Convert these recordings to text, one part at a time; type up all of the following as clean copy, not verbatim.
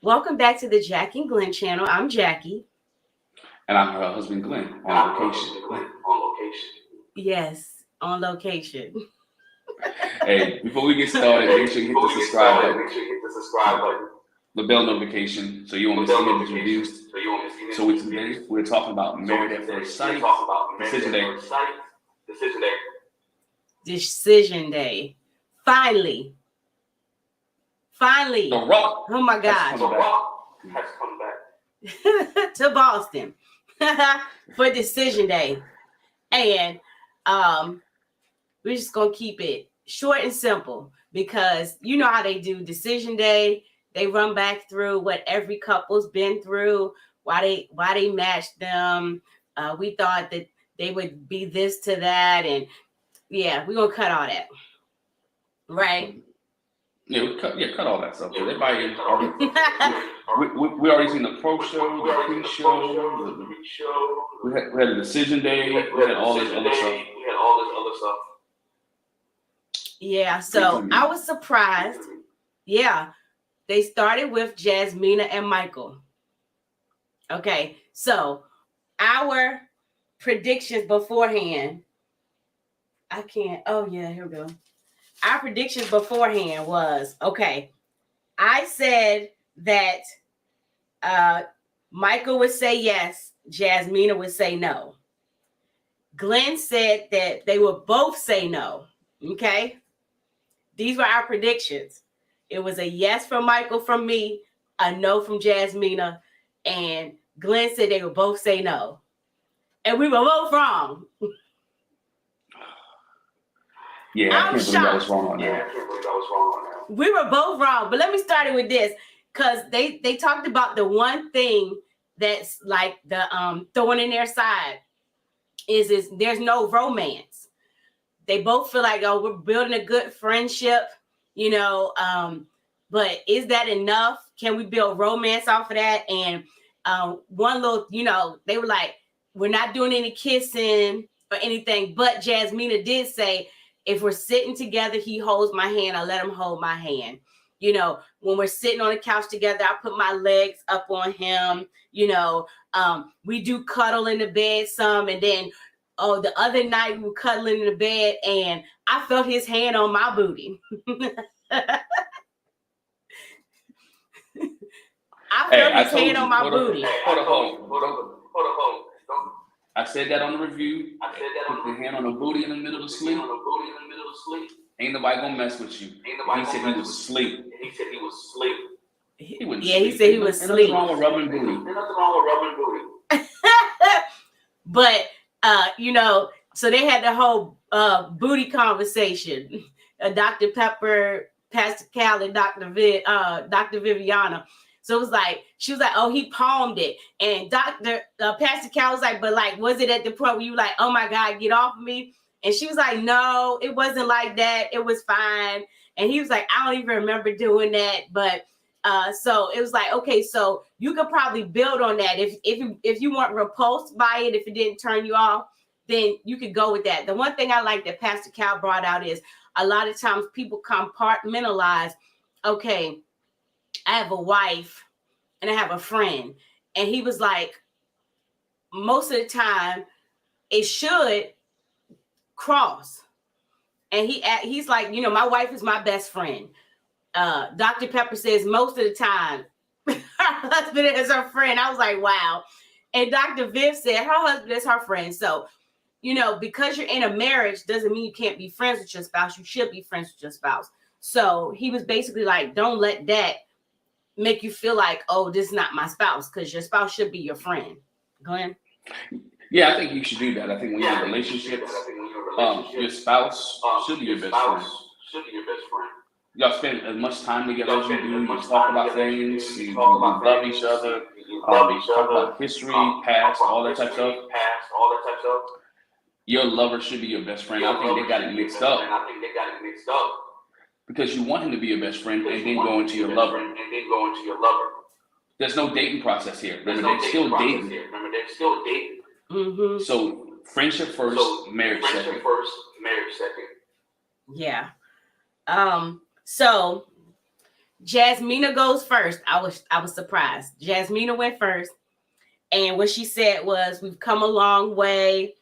Welcome back to the Jac and Glen channel. I'm Jackie. And I'm her husband, Glenn, on location. Yes, on location. Hey, before we get started, make sure you hit the subscribe button, the bell notification, so you won't miss any of these reviews. So today we're talking about Married at First Sight, Decision Day. Decision day. Finally. The Rock. Oh my God. has come back. To Boston for decision day. And we're just gonna keep it short and simple because you know how they do decision day. They run back through what every couple's been through, why they matched them. We thought that they would be this to that, and yeah, we're gonna cut all that. Right? Yeah, cut all that stuff. Everybody we already seen the pro show, the pre-show, we had a decision day, we had all this other stuff. Yeah, so I was surprised. Yeah, they started with Jasmina and Michael. Okay, so our predictions beforehand. Here we go. Our predictions beforehand was, okay, I said that Michael would say yes, Jasmina would say no. Glenn said that they would both say no. Okay. These were our predictions. It was a yes from Michael from me, a no from Jasmina, and Glenn said they would both say no. And we were both wrong. Yeah, I can't believe I was wrong on that. We were both wrong, but let me start it with this, because they talked about the one thing that's like the thorn in their side is there's no romance. They both feel like, oh, we're building a good friendship, but is that enough? Can we build romance off of that? And one little, they were like, we're not doing any kissing or anything, but Jasmina did say, if we're sitting together, he holds my hand, I let him hold my hand. When we're sitting on the couch together, I put my legs up on him. We do cuddle in the bed some. And then, the other night we were cuddling in the bed and I felt his hand on my booty. I felt his hand on my booty. Hold on. I said that on the review. Put the hand on the booty in the middle of sleep. Ain't nobody gonna mess with you. He said he was asleep. He wouldn't sleep. He said he was asleep. Nothing wrong with rubbing booty. But so they had the whole booty conversation. Dr. Pepper, Pastor Cal, and Dr. Viviana. So it was like, she was like, oh, he palmed it. And Pastor Cal was like, but like, was it at the point where you were like, oh my God, get off of me? And she was like, no, it wasn't like that. It was fine. And he was like, I don't even remember doing that. But so it was like, okay, so you could probably build on that. If you weren't repulsed by it, if it didn't turn you off, then you could go with that. The one thing I like that Pastor Cal brought out is a lot of times people compartmentalize, okay, I have a wife and I have a friend. And he was like, most of the time it should cross. And he's like, my wife is my best friend. Dr. Pepper says most of the time her husband is her friend. I was like, wow. And Dr. Viv said her husband is her friend. So, because you're in a marriage doesn't mean you can't be friends with your spouse. You should be friends with your spouse. So he was basically like, don't let that make you feel like, oh, this is not my spouse, because your spouse should be your friend. Glenn? Yeah, I think you should do that. I think when you're in a relationship, your spouse should be your best friend. Y'all spend as much time together as you do. You talk about things. You love each other. Talk about history, past, all that type of stuff. Your lover should be your best friend. I think they got it mixed up. Because you want him to be your best friend and then go into your lover. There's no dating process here. Remember, they're still dating. Mm-hmm. So friendship first, marriage second. Yeah. So Jasmina goes first. I was surprised. Jasmina went first. And what she said was, we've come a long way.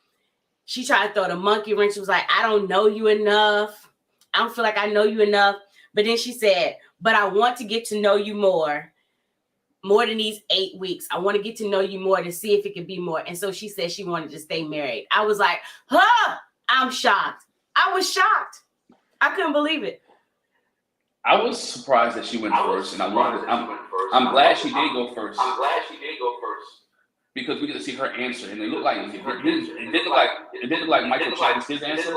She tried to throw the monkey wrench. She was like, I don't know you enough. I don't feel like I know you enough. But then she said, but I want to get to know you more than these 8 weeks. I want to get to know you more to see if it could be more. And so she said she wanted to stay married. I was like, I'm shocked. I was shocked. I couldn't believe it. I was surprised that she went first, and I love it. I'm glad she did go first. Because we get to see her answer, and it looked like it didn't look like Michael changed his answer.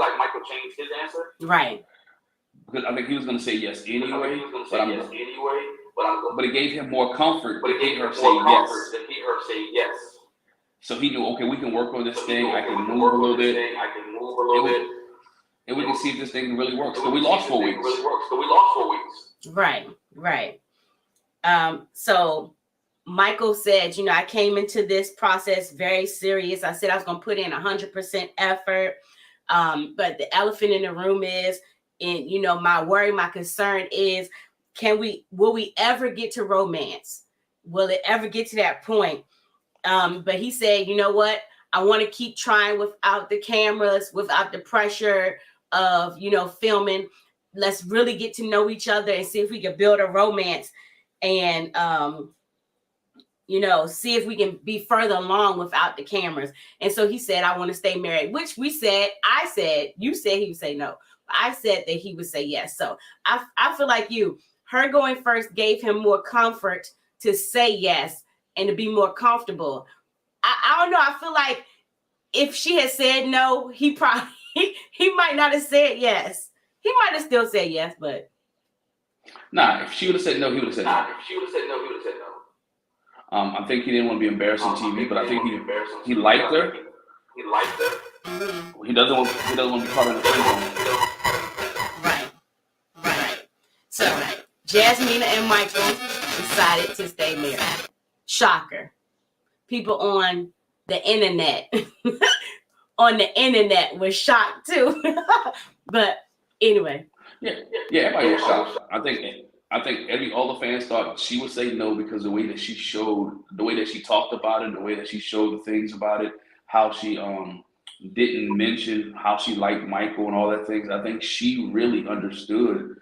Right. Because I think he was going to say yes anyway, but it gave him more comfort to hear her say yes. So he knew, okay, we can work on this thing. I can move a little bit. And we can see if this thing really works. So we lost 4 weeks. Right. So Michael said, I came into this process very serious. I said I was going to put in 100% effort. But the elephant in the room is, and my worry, my concern is, will we ever get to romance? Will it ever get to that point? But he said, you know what? I want to keep trying without the cameras, without the pressure of, filming. Let's really get to know each other and see if we can build a romance and, see if we can be further along without the cameras. And so he said, I want to stay married, which you said, he would say no. I said that he would say yes. So I feel like her going first gave him more comfort to say yes and to be more comfortable. I don't know. I feel like if she had said no, he might not have said yes. He might have still said yes, but. Nah, if she would have said no, he would have said no. I think he didn't want to be embarrassed on TV, but I think he liked her. He doesn't want to be caught in the friend zone. Right. So Jasmina and Michael decided to stay married. Shocker. People on the internet was shocked too. But anyway. Yeah, everybody was shocked. I think all the fans thought she would say no because the way that she talked about it, the way that she showed the things about it, how she didn't mention how she liked Michael and all that things. I think she really understood.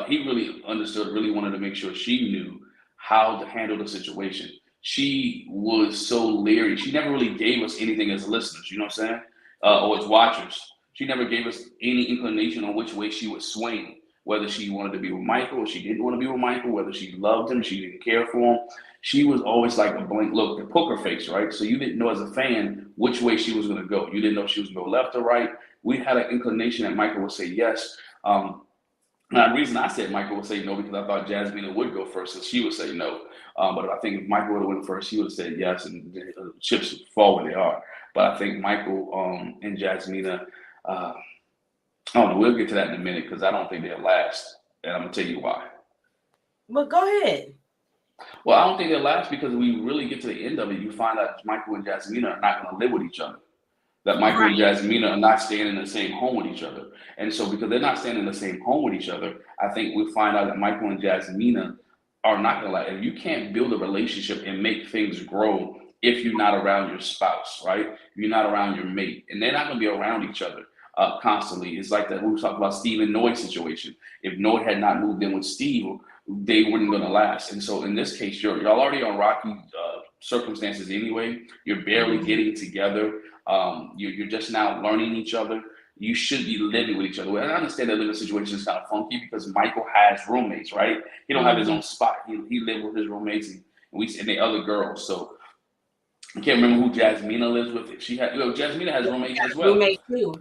He really understood, really wanted to make sure she knew how to handle the situation. She was so leery. She never really gave us anything as listeners, you know what I'm saying? Or as watchers. She never gave us any inclination on which way she would swing, whether she wanted to be with Michael or she didn't want to be with Michael, whether she loved him, she didn't care for him. She was always like a blank look, the poker face, right? So you didn't know as a fan which way she was going to go. You didn't know if she was going to go left or right. We had an inclination that Michael would say yes. Now, the reason I said Michael would say no because I thought Jasmina would go first and she would say no. But I think if Michael would have went first, he would have said yes and the chips would fall where they are. But I think Michael and Jasmina, I don't know, we'll get to that in a minute because I don't think they'll last. And I'm going to tell you why. Well, go ahead. Well, I don't think they'll last because we really get to the end of it. You find out Michael and Jasmina are not going to live with each other. That Michael and Jasmina are not staying in the same home with each other. And so because they're not staying in the same home with each other, I think we'll find out that Michael and Jasmina are not going to last. And you can't build a relationship and make things grow if you're not around your spouse, right? If you're not around your mate. And they're not going to be around each other constantly. It's like that when we talk about Steve and Noy's situation. If Noy had not moved in with Steve, they weren't going to last. And so in this case, y'all already on rocky circumstances anyway. You're barely getting together. You're just now learning each other. You should be living with each other. And I understand that living situation is kind of funky because Michael has roommates, right? He don't have his own spot. He lived with his roommates and the other girls. So I can't remember who Jasmina lives with. Jasmina has roommates as well. Roommates too.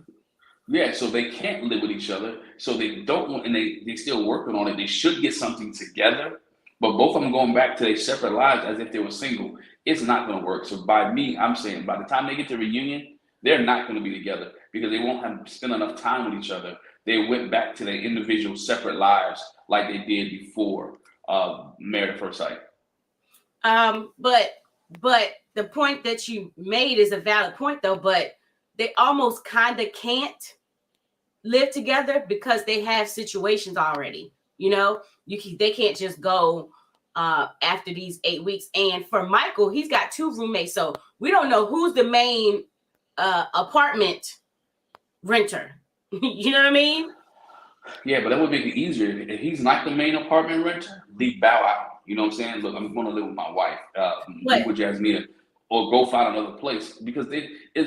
Yeah, so they can't live with each other. So they don't want, and they still working on it. They should get something together, but both of them going back to their separate lives as if they were single. It's not going to work. So by me, I'm saying by the time they get to reunion, they're not going to be together because they won't have spent enough time with each other. They went back to their individual separate lives like they did before Married at First Sight. But the point that you made is a valid point though, but they almost kind of can't live together because they have situations already. You know, they can't just go after these 8 weeks. And for Michael, he's got 2 roommates, so we don't know who's the main apartment renter. You know what I mean? Yeah, but that would make it easier. If he's not the main apartment renter, leave bow out. You know what I'm saying? Look, I'm going to live with my wife, live with Jasmine, or go find another place. Because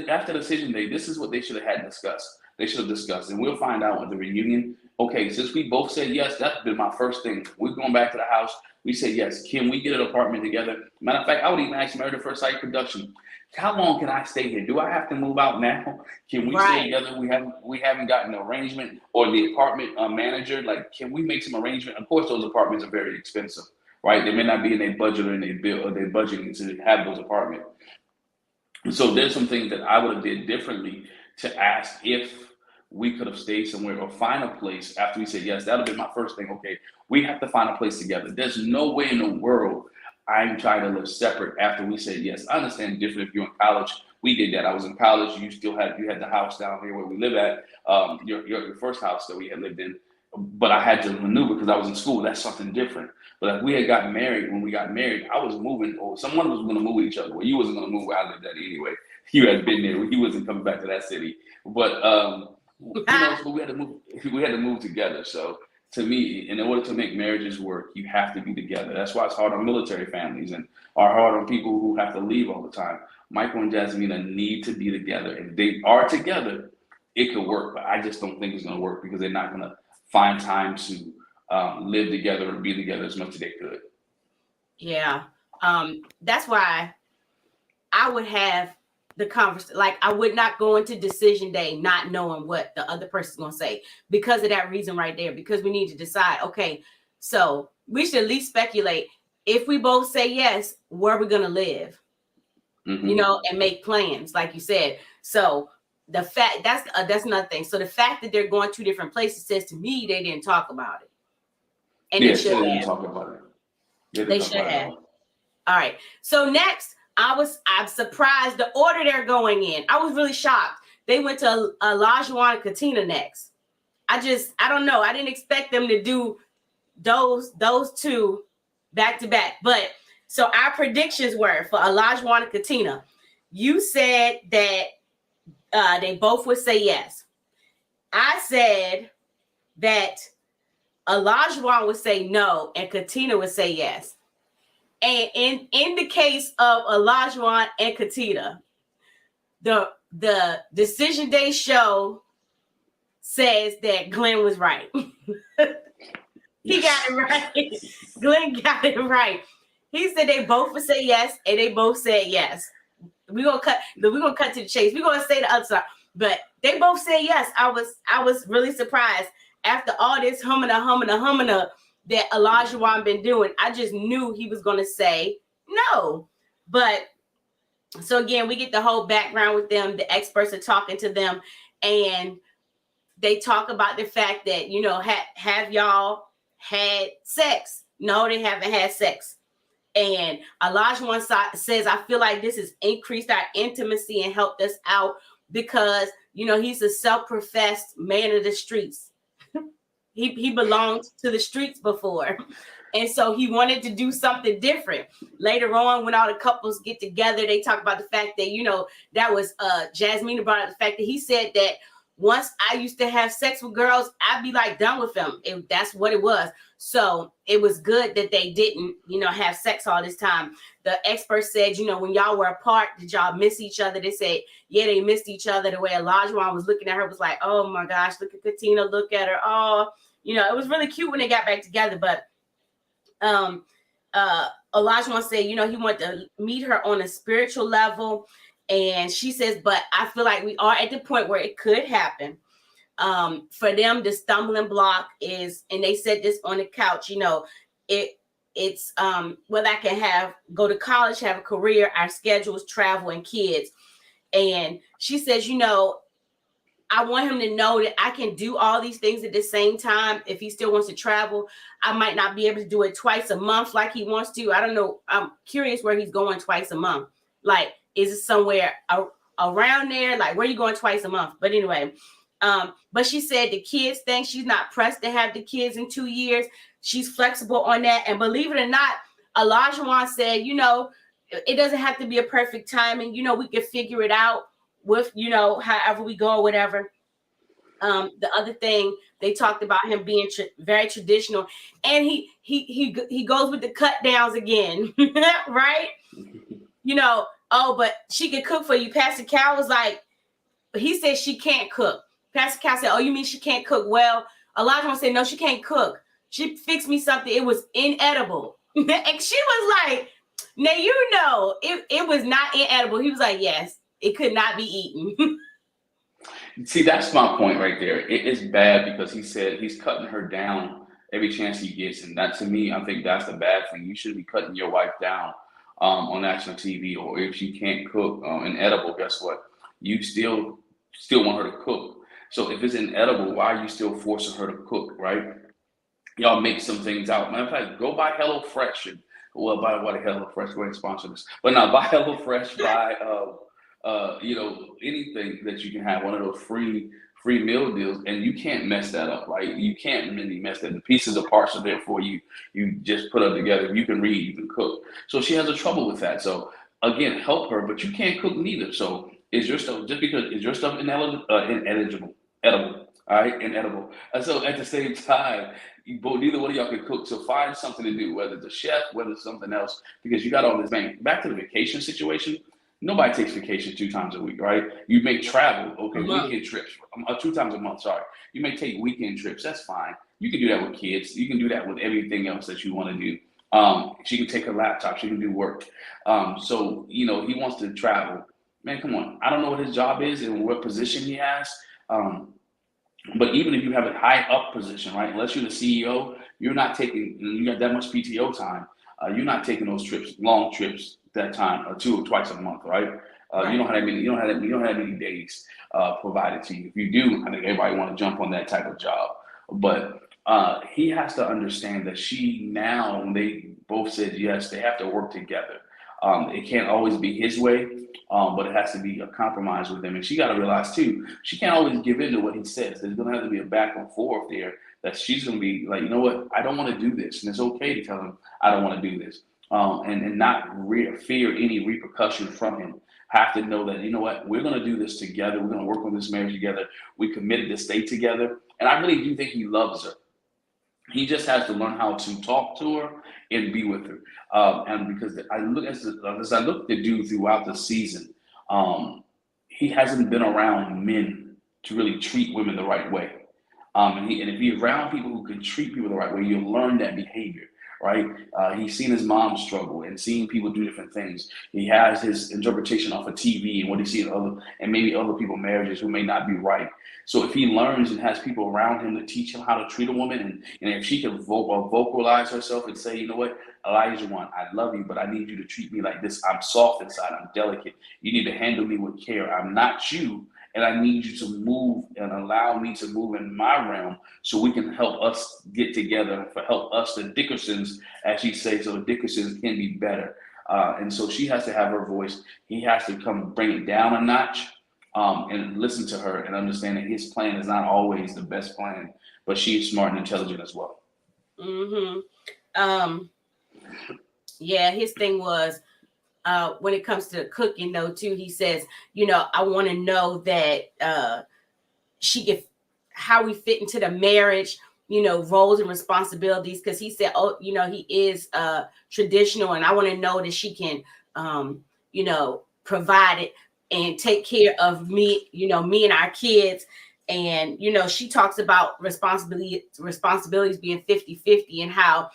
after the decision day, this is what they should have had discussed. They should have discussed, and we'll find out at the reunion. Okay, since we both said yes, that's been my first thing. We're going back to the house. We said yes. Can we get an apartment together? Matter of fact, I would even ask Married at First Sight production. How long can I stay here? Do I have to move out now? Can we stay together? We haven't gotten an arrangement, or the apartment manager, like, can we make some arrangement? Of course, those apartments are very expensive, right? They may not be in their budget or in their bill or their budgeting to have those apartments. So there's some things that I would have did differently to ask if we could have stayed somewhere or find a place after we said yes. That would have been my first thing. Okay, we have to find a place together. There's no way in the world I'm trying to live separate after we said yes. I understand different if you're in college. We did that. I was in college. You had the house down here where we live at, your first house that we had lived in. But I had to maneuver because I was in school. That's something different. But if we had gotten married, when we got married, I was moving, or someone was going to move with each other. Well, you wasn't going to move where I lived at anyway. You had been there. You wasn't coming back to that city. But so we had to move. We had to move together. So to me, in order to make marriages work, you have to be together. That's why it's hard on military families and are hard on people who have to leave all the time. Michael and Jasmine need to be together. If they are together, it could work. But I just don't think it's going to work because they're not going to find time to live together or be together as much as they could. Yeah. That's why I would have the conversation. Like, I would not go into decision day not knowing what the other person's going to say because of that reason right there, because we need to decide, okay, so we should at least speculate. If we both say yes, where are we going to live? Mm-hmm. And make plans, like you said. So the fact that's another thing. So the fact that they're going 2 different places says to me they didn't talk about it. And they didn't talk about it. They should have. All right. So next, I'm surprised the order they're going in. I was really shocked. They went to Olajuwon and Katina next. I don't know. I didn't expect them to do those 2 back to back. But so our predictions were for Olajuwon and Katina. You said that they both would say yes. I said that Olajuwon would say no and Katina would say yes. And in the case of Olajuwon and Katina, the decision day show says that Glen was right. He got it right. Glen got it right. He said they both would say yes, and they both said yes. We're gonna cut to the chase. We're gonna say the other side, but they both said yes. I was really surprised after all this humming that Olajuwon been doing. I just knew he was gonna say no. But so again, we get the whole background with them. The experts are talking to them, and they talk about the fact that have y'all had sex? No, they haven't had sex. And Olajuwon says, I feel like this has increased our intimacy and helped us out because, he's a self-professed man of the streets. He belonged to the streets before. And so he wanted to do something different. Later on, when all the couples get together, they talk about the fact that, that was Jasmine brought up the fact that he said that once I used to have sex with girls, I'd be like done with them. That's what it was. So it was good that they didn't, have sex all this time. The expert said, when y'all were apart, did y'all miss each other? They said, yeah, they missed each other. The way Olajuwon was looking at her was like, oh my gosh, look at Katina, look at her. Oh, it was really cute when they got back together. But Olajuwon said, he wanted to meet her on a spiritual level. And she says, but I feel like we are at the point where it could happen. For them, the stumbling block is, and they said this on the couch, it's whether I can go to college, have a career, our schedules, travel, and kids. And she says, I want him to know that I can do all these things at the same time. If he still wants to travel, I might not be able to do it twice a month like he wants to. I don't know. I'm curious where he's going twice a month. Like, is it somewhere around there? Like, where are you going twice a month? But anyway, But she said the kids thing, she's not pressed to have the kids in 2 years. She's flexible on that. And believe it or not, Olajuwon said, it doesn't have to be a perfect timing. We can figure it out with, however we go or whatever. The other thing, they talked about him being very traditional, and he goes with the cut downs again, right? But she can cook for you. Pastor Cal was like, he said she can't cook. Pastor Cal said, oh, you mean she can't cook? Well, Elijah said, no, she can't cook. She fixed me something. It was inedible. And she was like, now, it was not inedible. He was like, yes, it could not be eaten. See, that's my point right there. It's bad because he said he's cutting her down every chance he gets. And that, to me, I think that's the bad thing. You shouldn't be cutting your wife down on national TV, or if she can't cook inedible, guess what? You still want her to cook. So if it's inedible, why are you still forcing her to cook, right? Y'all make some things out. Matter of fact, go buy HelloFresh. And, well, buy what HelloFresh, go ahead and sponsor this. But now buy HelloFresh, buy anything that you can have, one of those free meal deals, and you can't mess that up, right? You can't really mess that. The pieces of parts are there for you. You just put them together. You can read, you can cook. So she has a trouble with that. So again, help her, but you can't cook neither. So is your stuff inedible? Edible. All right, inedible. And so at the same time, neither one of y'all can cook. So find something to do, whether it's a chef, whether it's something else, because you got all this bank. Back to the vacation situation. Nobody takes vacation 2 times a week, right? You may travel, okay, weekend trips, 2 times a month, sorry. You may take weekend trips, that's fine. You can do that with kids. You can do that with everything else that you want to do. She can take her laptop, she can do work. So, he wants to travel. Man, come on. I don't know what his job is and what position he has. But even if you have a high up position, right? Unless you're the CEO, you got that much PTO time. You're not taking those trips, long trips, that time, or 2 or twice a month, right? Right. You don't have that many days provided to you. If you do, I think everybody want to jump on that type of job. But he has to understand that when they both said yes, they have to work together. It can't always be his way, but it has to be a compromise with him. And she got to realize too, she can't always give in to what he says. There's going to have to be a back and forth there, that she's going to be like, you know what, I don't want to do this. And it's okay to tell him, I don't want to do this. And not fear any repercussion from him. Have to know that, you know what, we're going to do this together. We're going to work on this marriage together. We committed to stay together. And I really do think he loves her. He just has to learn how to talk to her and be with her. And because as I look to do throughout the season, he hasn't been around men to really treat women the right way. And if you're around people who can treat people the right way, you'll learn that behavior. Right? He's seen his mom struggle and seen people do different things. He has his interpretation off of TV and what he sees in maybe other people's marriages who may not be right. So if he learns and has people around him to teach him how to treat a woman, and if she can vocalize herself and say, you know what, Olajuwon, I love you, but I need you to treat me like this. I'm soft inside. I'm delicate. You need to handle me with care. I'm not you. And I need you to move and allow me to move in my realm so we can help us get together, help us, the Dickersons, as she says, so the Dickersons can be better. And so she has to have her voice. He has to come bring it down a notch and listen to her and understand that his plan is not always the best plan, but she is smart and intelligent as well. Mm-hmm. Yeah, his thing was, when it comes to cooking, though, too, he says, I want to know that how we fit into the marriage, roles and responsibilities. Because he said, he is traditional, and I want to know that she can, provide it and take care of me, me and our kids. And, she talks about responsibilities being 50-50 and how,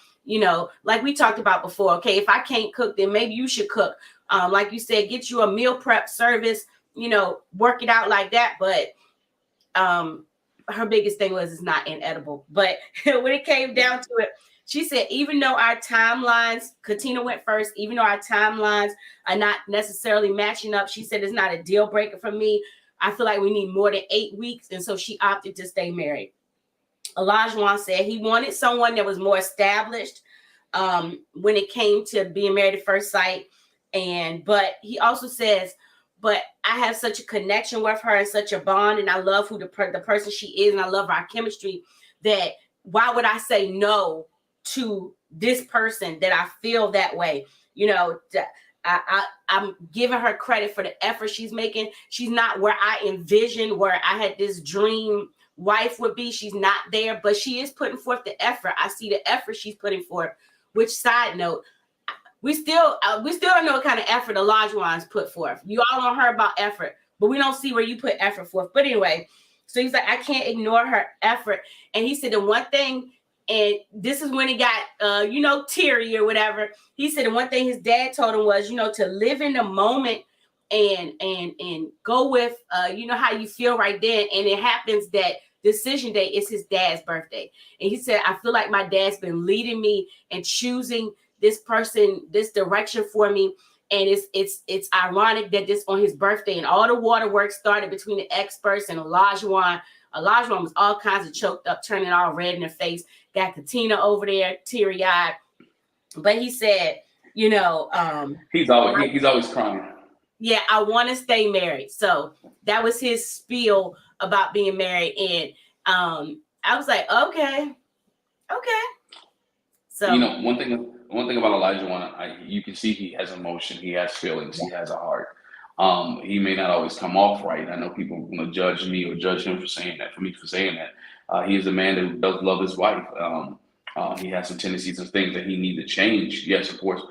like we talked about before, okay, if I can't cook, then maybe you should cook. Like you said, get you a meal prep service, work it out like that. But her biggest thing was it's not inedible. But when it came down to it, she said, even though our timelines, Katina went first, even though our timelines are not necessarily matching up, she said it's not a deal breaker for me. I feel like we need more than 8 weeks. And so she opted to stay married. Olajuwon said he wanted someone that was more established when it came to being married at first sight. But he also says, but I have such a connection with her and such a bond, and I love who the person she is, and I love our chemistry, that why would I say no to this person that I feel that way? You know, I'm giving her credit for the effort she's making. She's not where I envisioned, where I had this dream wife would be. She's not there, but she is putting forth the effort. I see the effort she's putting forth. Which, side note, we still don't know what kind of effort Olajuwon's put forth. You all don't hear about effort, but we don't see where you put effort forth. But anyway, so he's like, I can't ignore her effort. And he said the one thing, and this is when he got teary or whatever. He said the one thing his dad told him was, to live in the moment and go with how you feel right then. And it happens that decision day is his dad's birthday. And he said, I feel like my dad's been leading me and choosing this person, this direction for me. And it's ironic that this on his birthday, and all the waterworks started between the experts and Olajuwon. Olajuwon was all kinds of choked up, turning all red in the face. Got Katina over there, teary-eyed. But he said, he's always crying. Yeah, I want to stay married. So that was his spiel about being married. And I was like, okay. So one thing about Olajuwon, you can see he has emotion, he has feelings, he has a heart. He may not always come off right. I know people are going to judge me or judge him for saying that. He is a man that does love his wife. He has some tendencies and things that he needs to change. Yes, of course.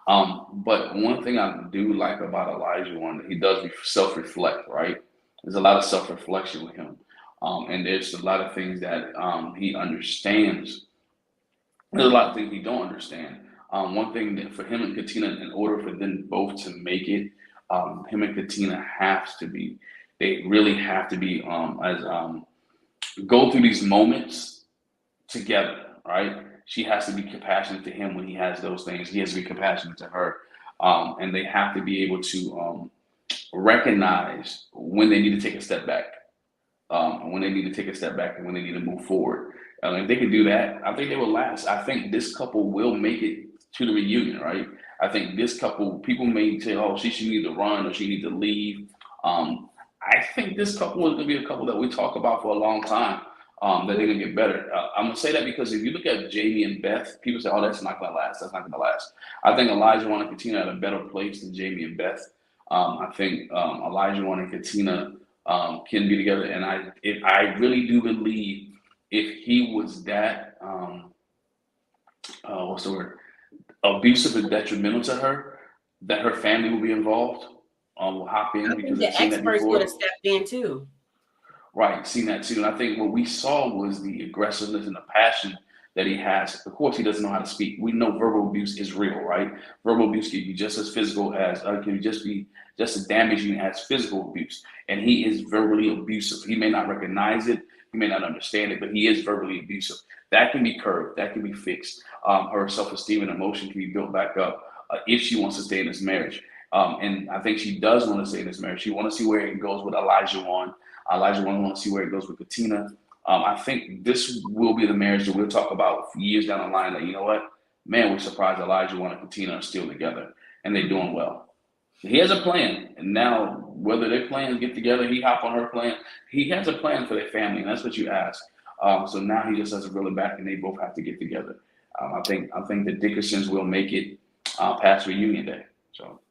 But one thing I do like about Olajuwon, he does self-reflect, right? There's a lot of self-reflection with him. And there's a lot of things that he understands. There's a lot of things he don't understand. One thing that for him and Katina, in order for them both to make it, him and Katina they really have to be go through these moments together, right? She has to be compassionate to him when he has those things. He has to be compassionate to her. And they have to be able to recognize when they need to take a step back, and when they need to move forward. If they can do that, I think they will last. I think this couple will make it to the reunion, right? I think this couple, people may say, oh, she need to run or she need to leave. I think this couple is going to be a couple that we talk about for a long time, that they're going to get better. I'm going to say that because if you look at Jamie and Beth, people say, oh, that's not going to last. That's not going to last. I think Olajuwon and Katina are at a better place than Jamie and Beth. I think Olajuwon and Katina can be together. And I really do believe if he was that, what's the word, abusive and detrimental to her, that her family will be involved, will hop in, because the experts would have stepped in too. Right, seen that too. And I think what we saw was the aggressiveness and the passion that he has. Of course, he doesn't know how to speak. We know verbal abuse is real, right? Verbal abuse can be just as physical as, can just be just as damaging as physical abuse. And he is verbally abusive. He may not recognize it, he may not understand it, but he is verbally abusive. That can be curbed, that can be fixed. Her self-esteem and emotion can be built back up if she wants to stay in this marriage. And I think she does want to stay in this marriage. She wants to see where it goes with Olajuwon. Olajuwon wants to see where it goes with Katina. I think this will be the marriage that we'll talk about years down the line. That, you know what, man, we're surprised Olajuwon and Katina are still together and they're doing well. He has a plan, and now whether their plans get together, he hop on her plan. He has a plan for their family, and that's what you ask. So now he just has to reel it back, and they both have to get together. I think the Dickersons will make it past reunion day. So,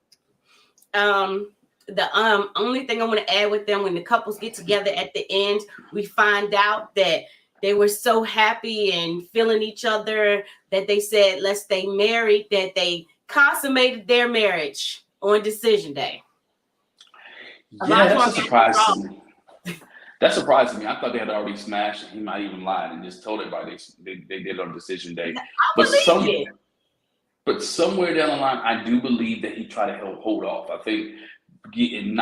the only thing I want to add with them, when the couples get together at the end, we find out that they were so happy and feeling each other that they said, "Let's stay married." That they consummated their marriage on decision day. Yeah, that's a surprise to me. That surprised me. I thought they had already smashed it. He might even lied and just told everybody they did it on decision day. But somewhere down the line, I do believe that he tried to hold off. I think and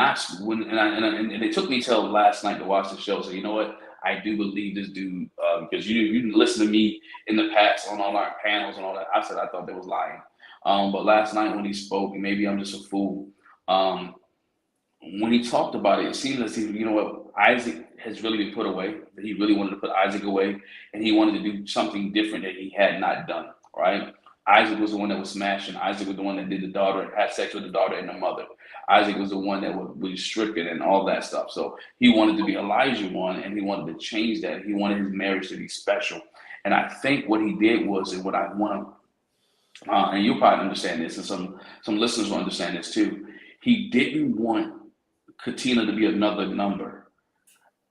it took me till last night to watch the show. So you know what? I do believe this dude, because you listen to me in the past on all our panels and all that. I said I thought they was lying. But last night when he spoke, and maybe I'm just a fool, when he talked about it, it seemed as if, you know what, Isaac has really been put away, that he really wanted to put Isaac away, and he wanted to do something different that he had not done, right? Isaac was the one that was smashing. Isaac was the one that did the daughter, had sex with the daughter and the mother. Isaac was the one that was stricken and all that stuff. So he wanted to be Elijah one, and he wanted to change that. He wanted his marriage to be special. And I think what he did was, and what I want to, and you'll probably understand this, and some listeners will understand this too. He didn't want Katina to be another number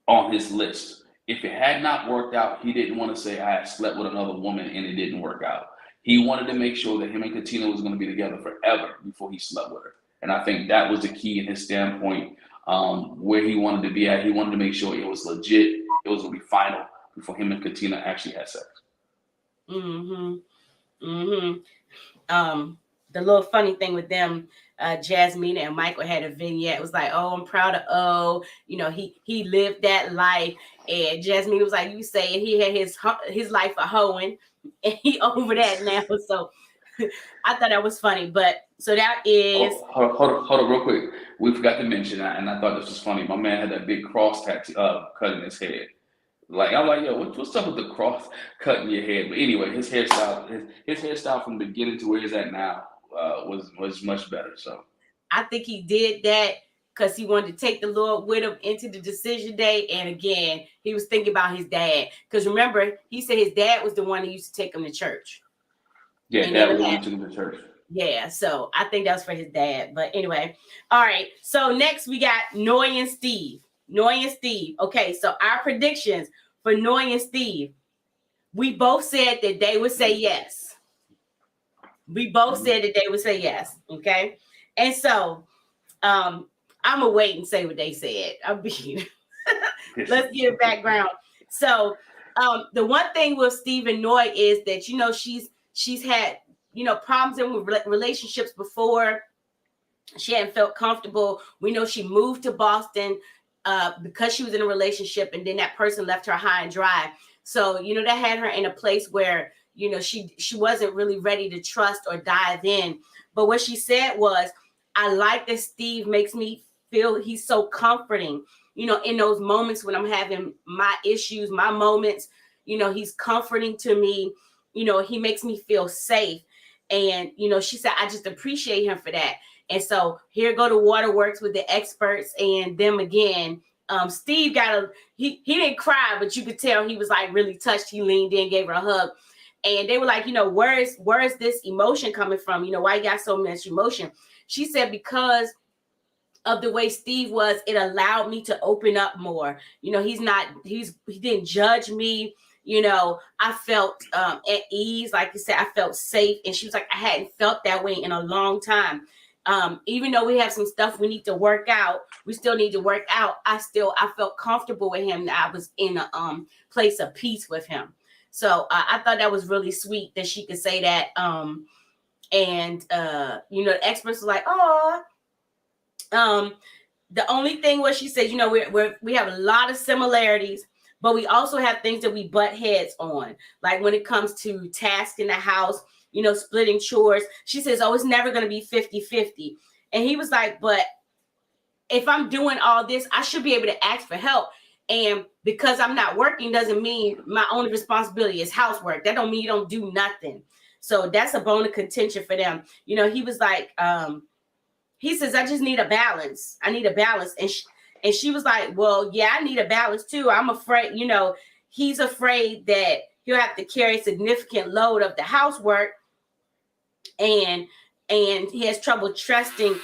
on his list. If it had not worked out, he didn't want to say, I had slept with another woman and it didn't work out. He wanted to make sure that him and Katina was going to be together forever before he slept with her. And I think that was the key in his standpoint, where he wanted to be at. He wanted to make sure it was legit, it was going to be final before him and Katina actually had sex. The little funny thing with them, Jasmine and Michael had a vignette. It was like, oh, I'm proud of O. You know, he lived that life. And Jasmine was like, you say he had his life a hoeing, and he over that now. So I thought that was funny. But so that is. Hold on, real quick. We forgot to mention that, and I thought this was funny. My man had that big cross tattoo cut in his head. Like, I'm like, yo, what's up with the cross cut in your head? But anyway, his hairstyle from the beginning to where he's at now was much better. So I think he did that because he wanted to take the Lord with him into the decision day. And again, he was thinking about his dad. Because remember, he said his dad was the one that used to take him to church. Yeah, dad was the one to the church. Yeah, so I think that was for his dad. But anyway, all right. So next we got Noy and Steve. Okay, so our predictions for Noy and Steve. We both said that they would say yes. Okay? And so I'm gonna wait and say what they said. Let's give background. So the one thing with Steve and Noy is that, you know, she's had, you know, problems in relationships before. She hadn't felt comfortable. We know she moved to Boston because she was in a relationship, and then that person left her high and dry. So, you know, that had her in a place where, you know, she wasn't really ready to trust or dive in. But what she said was, I like that Steve makes me feel he's so comforting, you know, in those moments when I'm having my issues, my moments, you know, he's comforting to me. You know, he makes me feel safe. And, you know, she said, I just appreciate him for that. And so here go the waterworks with the experts and them again. Steve he didn't cry, but you could tell he was like really touched. He leaned in, gave her a hug. And they were like, you know, where is this emotion coming from? You know, why you got so much emotion? She said, because of the way Steve was, it allowed me to open up more. You know, he didn't judge me. You know, I felt at ease. Like you said, I felt safe. And she was like, I hadn't felt that way in a long time. Even though we have some stuff we need to work out, we still need to work out. I felt comfortable with him. I was in a place of peace with him. So I thought that was really sweet that she could say that. You know, the experts were like, oh, the only thing was, she said, you know, we have a lot of similarities, but we also have things that we butt heads on. Like when it comes to tasks in the house, you know, splitting chores. She says, oh, it's never going to be 50-50. And he was like, but if I'm doing all this, I should be able to ask for help. And because I'm not working doesn't mean my only responsibility is housework. That don't mean you don't do nothing. So that's a bone of contention for them. You know, he was like, he says, I just need a balance. I need a balance. And she was like, well, yeah, I need a balance too. I'm afraid, you know, he's afraid that he'll have to carry a significant load of the housework. And he has trouble trusting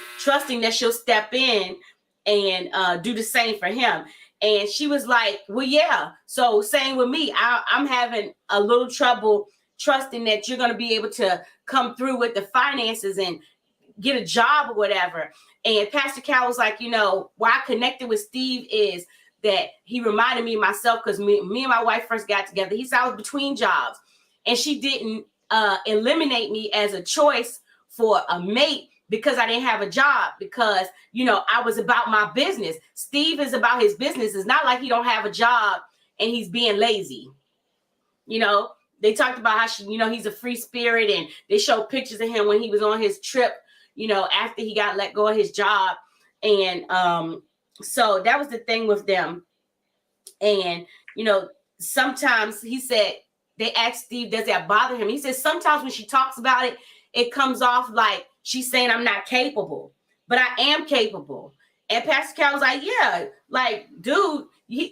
that she'll step in and do the same for him. And she was like, well, yeah. So same with me. I'm having a little trouble trusting that you're going to be able to come through with the finances and get a job or whatever. And Pastor Cal was like, you know, why I connected with Steve is that he reminded me of myself, because me and my wife first got together. He said I was between jobs, and she didn't eliminate me as a choice for a mate because I didn't have a job, because, you know, I was about my business. Steve is about his business. It's not like he don't have a job and he's being lazy. You know, they talked about how she, you know, he's a free spirit, and they showed pictures of him when he was on his trip, you know, after he got let go of his job. And so that was the thing with them. And, you know, sometimes he said they asked Steve, does that bother him? He says sometimes when she talks about it, it comes off like she's saying I'm not capable, but I am capable. And Pastor Cal was like, yeah, like, dude,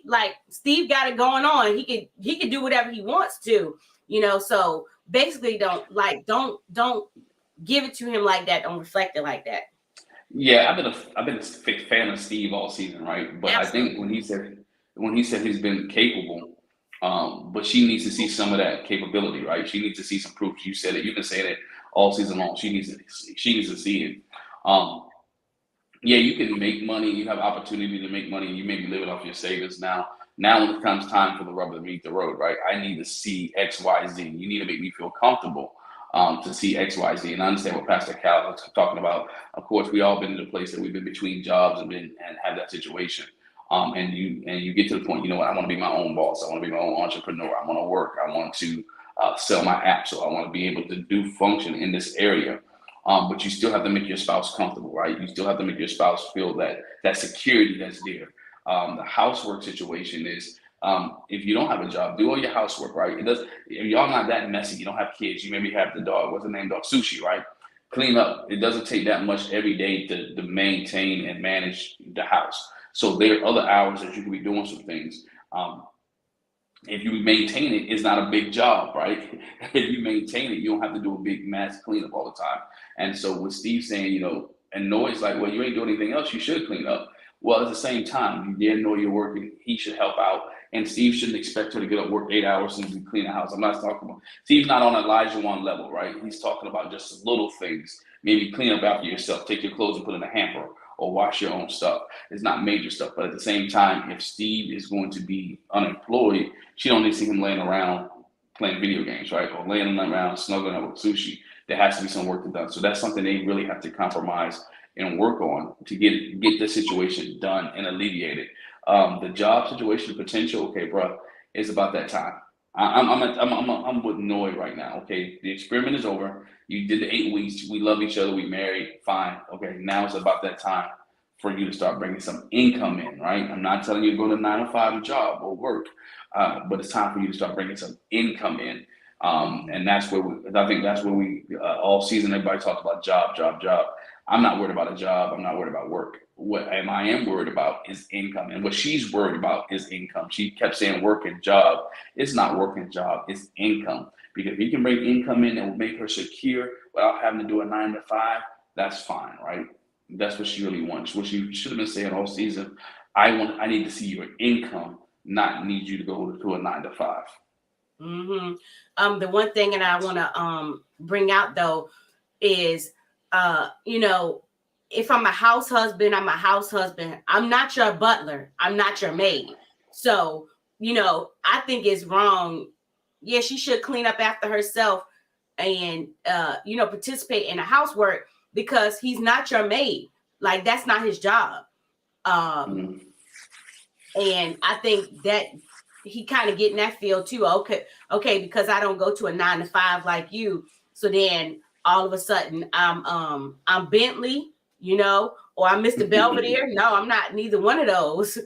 like Steve got it going on. He can do whatever he wants to, so basically don't give it to him like that. Don't reflect it like that. Yeah, I've been a big fan of Steve all season, right? But Absolutely. I think when he said he's been capable, but she needs to see some of that capability, right? She needs to see some proof. You said it. You've been saying it all season long. She needs to see it. Yeah, you can make money. You have opportunity to make money. You may be living off your savings now. Now, when it comes time for the rubber to meet the road, right? I need to see X, Y, Z. You need to make me feel comfortable to see X, Y, Z. And I understand what Pastor Cal was talking about. Of course, we all been in a place that we've been between jobs and had that situation. And you get to the point, you know what? I want to be my own boss. I want to be my own entrepreneur. I want to work. I want to sell my app. So I want to be able to do function in this area. But you still have to make your spouse comfortable, right? You still have to make your spouse feel that security that's there. The housework situation is if you don't have a job, do all your housework, right? It does. If y'all not that messy, you don't have kids, you maybe have the dog. What's the name? Dog Sushi, right? Clean up. It doesn't take that much every day to maintain and manage the house. So there are other hours that you can be doing some things. If you maintain it, it's not a big job, right? If you maintain it, you don't have to do a big mass cleanup all the time. And so with Steve saying, and Noy's like, well, you ain't doing anything else, you should clean up. Well, at the same time, you did know you're working, he should help out. And Steve shouldn't expect her to get up, work 8 hours and clean the house. I'm not talking about, Steve's not on Elijah 1 level, right? He's talking about just little things. Maybe clean up after yourself, take your clothes and put in a hamper, or wash your own stuff. It's not major stuff. But at the same time, if Steve is going to be unemployed, she don't need to see him laying around playing video games, right? Or laying around snuggling up with Sushi. There has to be some work done. So that's something they really have to compromise and work on to get the situation done and alleviated. The job situation potential, okay, bro, it's about that time. I'm with Noy right now. Okay, the experiment is over. You did the 8 weeks. We love each other. We married. Fine. Okay, now it's about that time for you to start bringing some income in, right? I'm not telling you to go to 9 to 5 job or work, but it's time for you to start bringing some income in. And that's where we all season everybody talks about job. I'm not worried about a job. I'm not worried about work. What I am worried about is income. And what she's worried about is income. She kept saying work and job. It's not work and job, it's income. Because if you can bring income in and will make her secure without having to do a 9 to 5, that's fine, right? That's what she really wants. What she should have been saying all season. I need to see your income, not need you to go to a 9 to 5. Mm-hmm. The one thing that I want to bring out though is if I'm a house husband, I'm a house husband. I'm not your butler. I'm not your maid. So, I think it's wrong. Yeah, she should clean up after herself and, participate in the housework because he's not your maid. Like, that's not his job. And I think that he kind of getting that feel too. Okay, because I don't go to a 9 to 5 like you. So then all of a sudden I'm Bentley, or I'm Mr. Belvedere. No, I'm not neither one of those.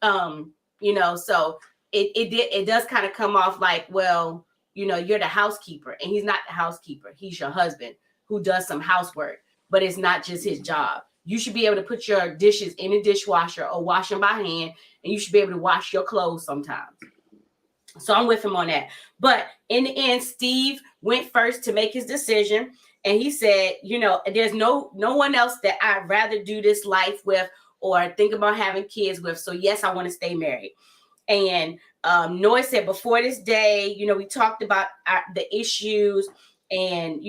So it does kind of come off like, well, you're the housekeeper, and he's not the housekeeper. He's your husband who does some housework, but it's not just his job. You should be able to put your dishes in a dishwasher or wash them by hand, and you should be able to wash your clothes sometimes. So I'm with him on that. But in the end, Steve went first to make his decision. And he said, there's no one else that I'd rather do this life with or think about having kids with. So yes, I want to stay married. And Noy said before this day, we talked about the issues and,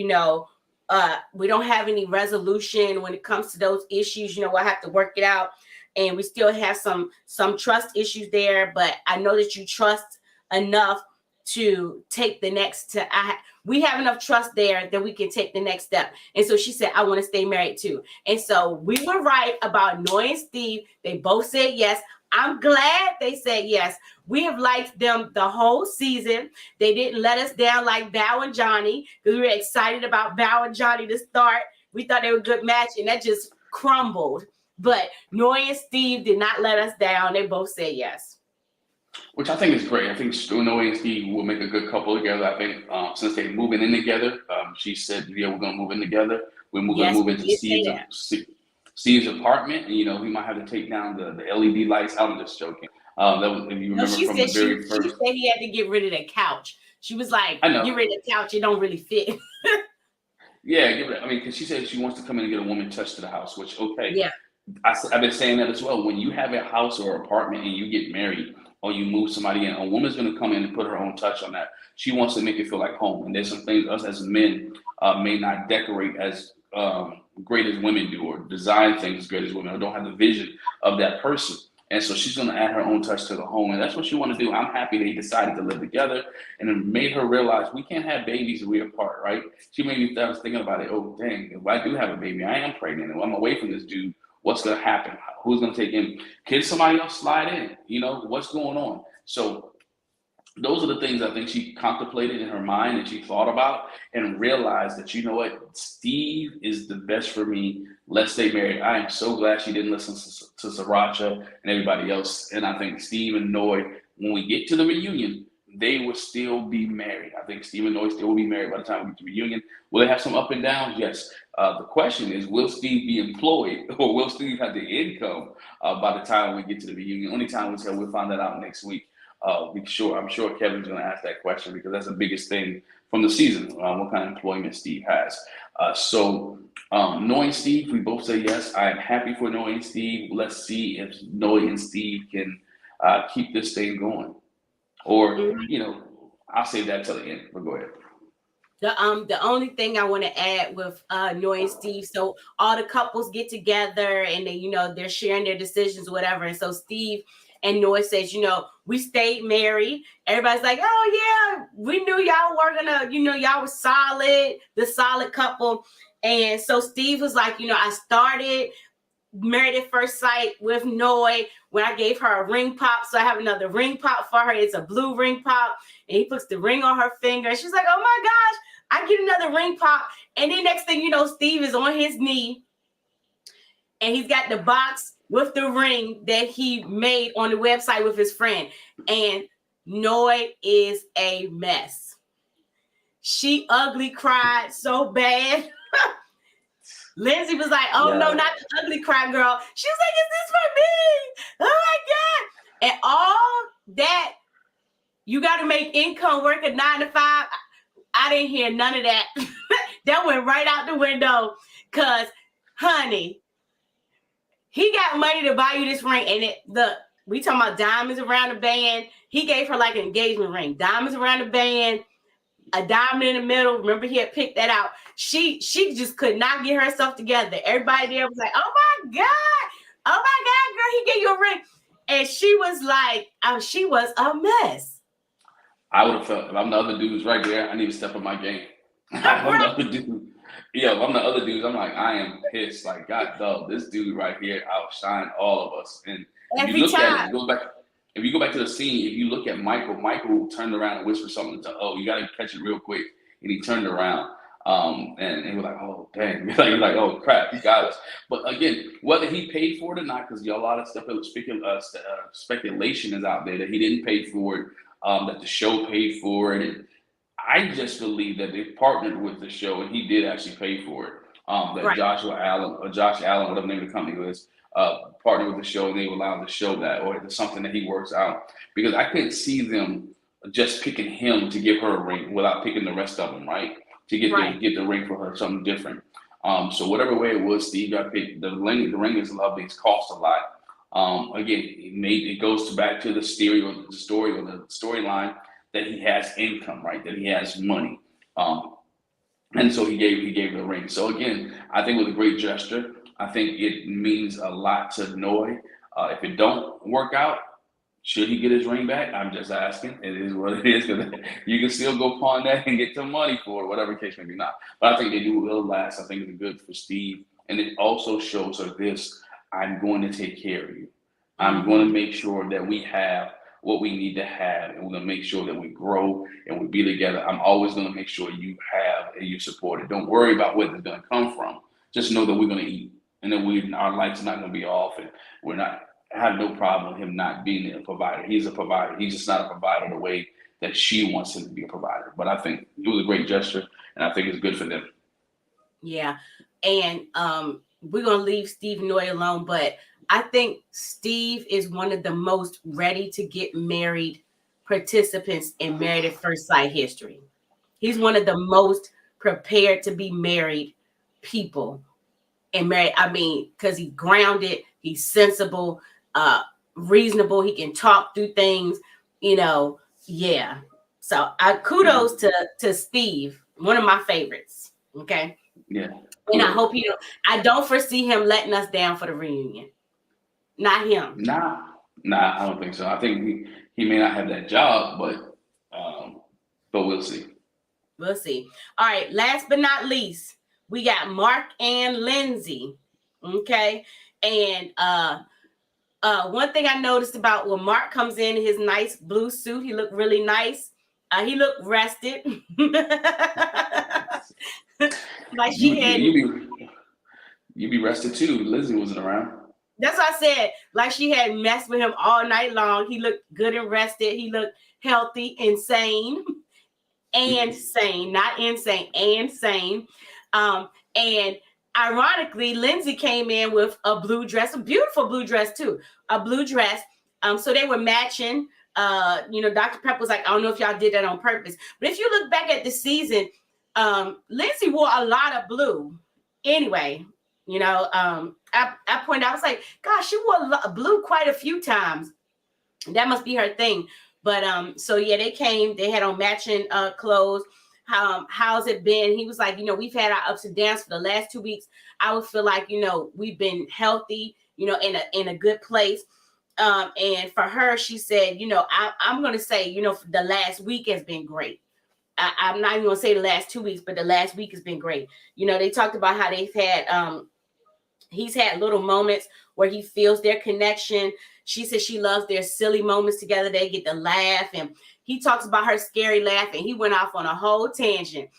we don't have any resolution when it comes to those issues. We'll have to work it out. And we still have some trust issues there. But I know that you trust enough to take the next we have enough trust there that we can take the next step. And so she said, I want to stay married too. And so we were right about Noy and Steve. They both said yes. I'm glad they said yes. We have liked them the whole season. They didn't let us down like Bow and Johnny because we were excited about Bow and Johnny to start. We thought they were a good match, and that just crumbled. But Noy and Steve did not let us down. They both said yes. Which I think is great. I think Noe and Steve will make a good couple together. I think since they're moving in together, she said, "Yeah, we're gonna move in together. Gonna Yes, move we into did say that. Steve's apartment, and we might have to take down the LED lights." I'm just joking. That was, if you No, remember she from said the very she first. said he had to get rid of the couch. She was like, I know. "Get rid of the couch. It don't really fit." Yeah, give it. I mean, because she said she wants to come in and get a woman touch to the house. Which okay, Yeah. I've been saying that as well. When you have a house or apartment and you get married or you move somebody in, a woman's going to come in and put her own touch on that. She wants to make it feel like home. And there's some things us as men may not decorate as great as women do, or design things as great as women, or don't have the vision of that person. And so she's going to add her own touch to the home. And that's what she want to do. I'm happy they decided to live together, and it made her realize we can't have babies if we're apart, right? She made me start thinking about it. Oh, dang, if I do have a baby, I am pregnant, and I'm away from this dude. What's going to happen? Who's going to take him? Can somebody else slide in? What's going on? So those are the things I think she contemplated in her mind and she thought about and realized that, what, Steve is the best for me. Let's stay married. I am so glad she didn't listen to Sriracha and everybody else. And I think Steve and Noy, when we get to the reunion, they will still be married. I think Steve and Noy still will be married by the time we get to the reunion. Will they have some up and downs? Yes. The question is, will Steve be employed or will Steve have the income by the time we get to the reunion? Only time will tell. We'll find that out next week. I'm sure Kevin's going to ask that question because that's the biggest thing from the season. What kind of employment Steve has. Knowing Steve, we both say yes. I am happy for knowing Steve. Let's see if Noe and Steve can keep this thing going. Or, I'll save that till the end. But go ahead. The only thing I want to add with Noy and Steve, so all the couples get together and they, they're sharing their decisions, whatever. And so Steve and Noy says, we stayed married. Everybody's like, oh yeah, we knew y'all were gonna, y'all were solid, the solid couple. And so Steve was like, I started Married at First Sight with Noy when I gave her a ring pop. So I have another ring pop for her. It's a blue ring pop. And he puts the ring on her finger. And she's like, oh my gosh, I get another ring pop. And then next thing you know, Steve is on his knee. And he's got the box with the ring that he made on the website with his friend. And Noy is a mess. She ugly cried so bad. Lindsay was like, oh, no, not the ugly cry girl. She was like, is this for me? Oh, my God. And all that, you got to make income work at 9 to 5. I didn't hear none of that. That went right out the window because, honey, he got money to buy you this ring. And we talking about diamonds around the band. He gave her like an engagement ring. Diamonds around the band. A diamond in the middle. Remember, he had picked that out. She just could not get herself together. Everybody there was like, oh my God, girl, he gave you a ring. And she was like, she was a mess. I would have felt, if I'm the other dudes right there, I need to step up my game. I'm the other dude. Yeah, if I'm the other dudes, I'm like, I am pissed. Like, God, dog, this dude right here outshined all of us. And if you look at it, if you go back to the scene, if you look at Michael turned around and whispered something to, you got to catch it real quick. And he turned around. And he was like, oh, dang. You're like, oh, crap, he got us. But again, whether he paid for it or not, because a lot of stuff, speculation is out there that he didn't pay for it, that the show paid for it. And I just believe that they partnered with the show and he did actually pay for it. That right. Josh Allen, whatever the name of the company was, partnered with the show and they allowed to show that, or it's something that he works out. Because I couldn't see them just picking him to give her a ring without picking the rest of them, right? To get the ring for her, something different. So whatever way it was, Steve got picked. The ring is lovely. It's cost a lot. Again, it goes back to the storyline that he has income, right? That he has money. And so he gave the ring. So again, I think it was a great gesture. I think it means a lot to Noy. If it don't work out, should he get his ring back? I'm just asking. It is what it is. Because you can still go pawn that and get some money for it, whatever case may be not. But I think they do will last. I think it's good for Steve. And it also shows her this: I'm going to take care of you. I'm going to make sure that we have what we need to have, and we're going to make sure that we grow and we be together. I'm always going to make sure you have and you support it. Don't worry about where it's going to come from. Just know that we're going to eat, and that our lights are not going to be off, and we're not have no problem with him not being a provider. He's a provider. He's just not a provider the way that she wants him to be a provider. But I think it was a great gesture, and I think it's good for them. Yeah. And we're going to leave Steve and Noy alone, but I think Steve is one of the most ready to get married participants in Married at First Sight history. He's one of the most prepared to be married people and married. I mean, because he's grounded, he's sensible, reasonable. He can talk through things, Yeah. So kudos to Steve, one of my favorites. Okay. Yeah. And I hope I don't foresee him letting us down for the reunion. Not him. Nah, I don't think so. I think he may not have that job, but we'll see. We'll see. All right. Last but not least, we got Mark and Lindsay. Okay. And one thing I noticed about when Mark comes in his nice blue suit, he looked really nice. He looked rested. Like she had. You be rested too. Lindsay wasn't around. That's what I said. Like she had messed with him all night long. He looked good and rested. He looked healthy and sane. And sane, not insane, and sane. And ironically, Lindsay came in with a blue dress, a beautiful blue dress too, a blue dress. So they were matching. Dr. Pepper was like, I don't know if y'all did that on purpose, but if you look back at the season, Lindsay wore a lot of blue. Anyway, I pointed out, I was like, gosh, she wore blue quite a few times. That must be her thing. But so yeah, they had on matching clothes. How's it been? He was like, we've had our ups and downs for the last 2 weeks. I would feel like, we've been healthy, in a good place. And for her, she said, I'm going to say, the last week has been great. I'm not even going to say the last 2 weeks, but the last week has been great. They talked about how they've had, he's had little moments where he feels their connection. She says she loves their silly moments together. They get to laugh. And he talks about her scary laugh. And he went off on a whole tangent.